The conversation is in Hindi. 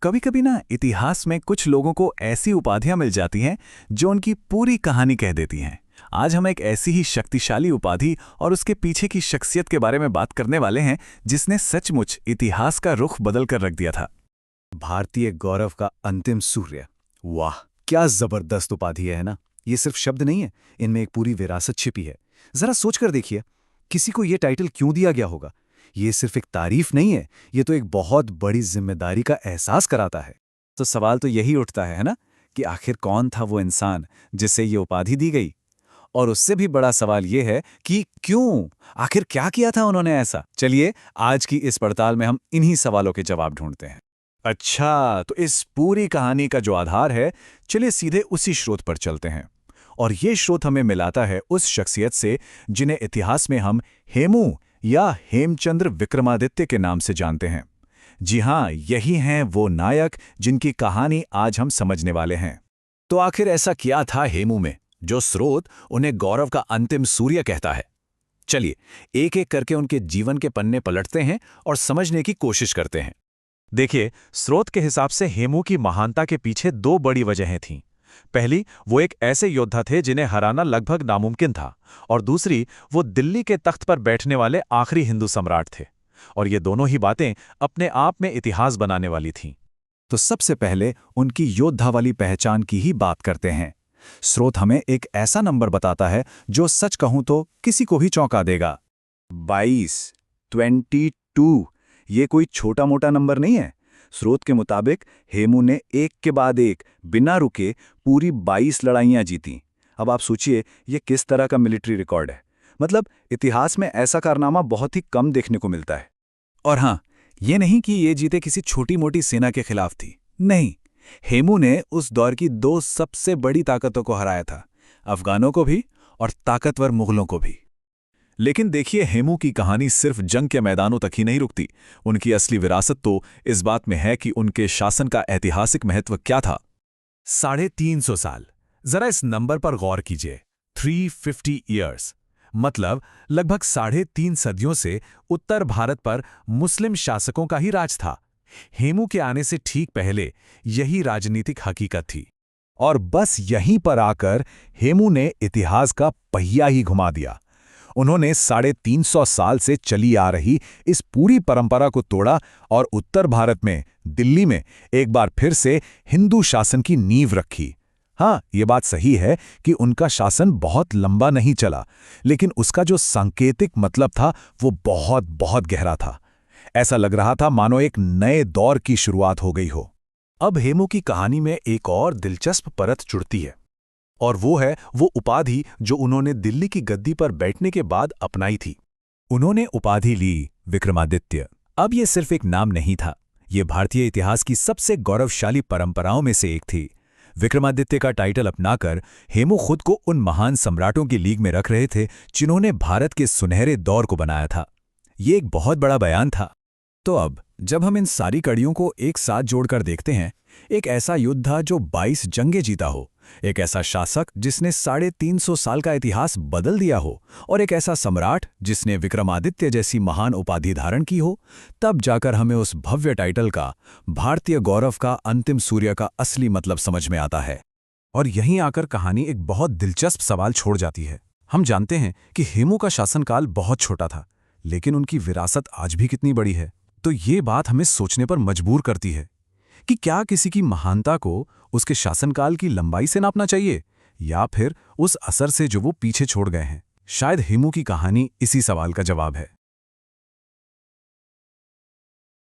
कभी कभी ना इतिहास में कुछ लोगों को ऐसी उपाधियां मिल जाती हैं जो उनकी पूरी कहानी कह देती हैं। आज हम एक ऐसी ही शक्तिशाली उपाधि और उसके पीछे की शख्सियत के बारे में बात करने वाले हैं जिसने सचमुच इतिहास का रुख बदल कर रख दिया था। भारतीय गौरव का अंतिम सूर्य। वाह, क्या जबरदस्त उपाधि है ना। ये सिर्फ शब्द नहीं है, इनमें एक पूरी विरासत छिपी है। जरा सोचकर देखिए, किसी को ये टाइटल क्यों दिया गया होगा। ये सिर्फ एक तारीफ नहीं है, ये तो एक बहुत बड़ी जिम्मेदारी का एहसास कराता है। तो सवाल तो यही उठता है ना, कि आखिर कौन था वो इंसान जिसे ये उपाधि दी गई। और उससे भी बड़ा सवाल ये है कि क्यों, आखिर क्या किया था उन्होंने ऐसा। चलिए, आज की इस पड़ताल में हम इन्हीं सवालों के जवाब ढूंढते हैं। अच्छा, तो इस पूरी कहानी का जो आधार है, चलिए सीधे उसी स्रोत पर चलते हैं। और ये स्रोत हमें मिलाता है उस शख्सियत से जिन्हें इतिहास में हम हेमू या हेमचंद्र विक्रमादित्य के नाम से जानते हैं। जी हाँ, यही हैं वो नायक जिनकी कहानी आज हम समझने वाले हैं। तो आखिर ऐसा क्या था हेमू में जो स्रोत उन्हें गौरव का अंतिम सूर्य कहता है। चलिए एक एक करके उनके जीवन के पन्ने पलटते हैं और समझने की कोशिश करते हैं। देखिए, स्रोत के हिसाब से हेमू की महानता के पीछे दो बड़ी वजहें थीं। पहली, वो एक ऐसे योद्धा थे जिन्हें हराना लगभग नामुमकिन था, और दूसरी, वो दिल्ली के तख्त पर बैठने वाले आखिरी हिंदू सम्राट थे। और ये दोनों ही बातें अपने आप में इतिहास बनाने वाली थीं। तो सबसे पहले उनकी योद्धा वाली पहचान की ही बात करते हैं। स्रोत हमें एक ऐसा नंबर बताता है जो सच कहूं तो किसी को भी चौंका देगा। 22 ये कोई छोटा मोटा नंबर नहीं है। स्रोत के मुताबिक हेमू ने एक के बाद एक बिना रुके पूरी 22 लड़ाइयां जीती। अब आप सोचिए, ये किस तरह का मिलिट्री रिकॉर्ड है। मतलब इतिहास में ऐसा कारनामा बहुत ही कम देखने को मिलता है। और हाँ, ये नहीं कि ये जीते किसी छोटी मोटी सेना के खिलाफ थी। नहीं, हेमू ने उस दौर की दो सबसे बड़ी ताकतों को हराया था, अफगानों को भी और ताकतवर मुगलों को भी। लेकिन देखिए, हेमू की कहानी सिर्फ जंग के मैदानों तक ही नहीं रुकती। उनकी असली विरासत तो इस बात में है कि उनके शासन का ऐतिहासिक महत्व क्या था। 350 साल। जरा इस नंबर पर गौर कीजिए। 350 ईयर्स मतलब लगभग 3.5 सदियों से उत्तर भारत पर मुस्लिम शासकों का ही राज था। हेमू के आने से ठीक पहले यही राजनीतिक हकीकत थी। और बस यहीं पर आकर हेमू ने इतिहास का पहिया ही घुमा दिया। उन्होंने 350 साल से चली आ रही इस पूरी परंपरा को तोड़ा और उत्तर भारत में, दिल्ली में एक बार फिर से हिंदू शासन की नींव रखी। हाँ, ये बात सही है कि उनका शासन बहुत लंबा नहीं चला, लेकिन उसका जो सांकेतिक मतलब था वो बहुत बहुत गहरा था। ऐसा लग रहा था मानो एक नए दौर की शुरुआत हो गई हो। अब हेमू की कहानी में एक और दिलचस्प परत जुड़ती है, और वो है वो उपाधि जो उन्होंने दिल्ली की गद्दी पर बैठने के बाद अपनाई थी। उन्होंने उपाधि ली विक्रमादित्य। अब ये सिर्फ एक नाम नहीं था, ये भारतीय इतिहास की सबसे गौरवशाली परंपराओं में से एक थी। विक्रमादित्य का टाइटल अपनाकर हेमू खुद को उन महान सम्राटों की लीग में रख रहे थे जिन्होंने भारत के सुनहरे दौर को बनाया था। ये एक बहुत बड़ा बयान था। तो अब जब हम इन सारी कड़ियों को एक साथ जोड़कर देखते हैं, एक ऐसा योद्धा जो 22 जंगें जीता हो, एक ऐसा शासक जिसने 350 साल का इतिहास बदल दिया हो, और एक ऐसा सम्राट जिसने विक्रमादित्य जैसी महान उपाधि धारण की हो, तब जाकर हमें उस भव्य टाइटल का, भारतीय गौरव का अंतिम सूर्य का असली मतलब समझ में आता है। और यहीं आकर कहानी एक बहुत दिलचस्प सवाल छोड़ जाती है। हम जानते हैं कि हेमू का शासनकाल बहुत छोटा था, लेकिन उनकी विरासत आज भी कितनी बड़ी है। तो ये बात हमें सोचने पर मजबूर करती है कि क्या किसी की महानता को उसके शासनकाल की लंबाई से नापना चाहिए, या फिर उस असर से जो वो पीछे छोड़ गए हैं। शायद हेमू की कहानी इसी सवाल का जवाब है।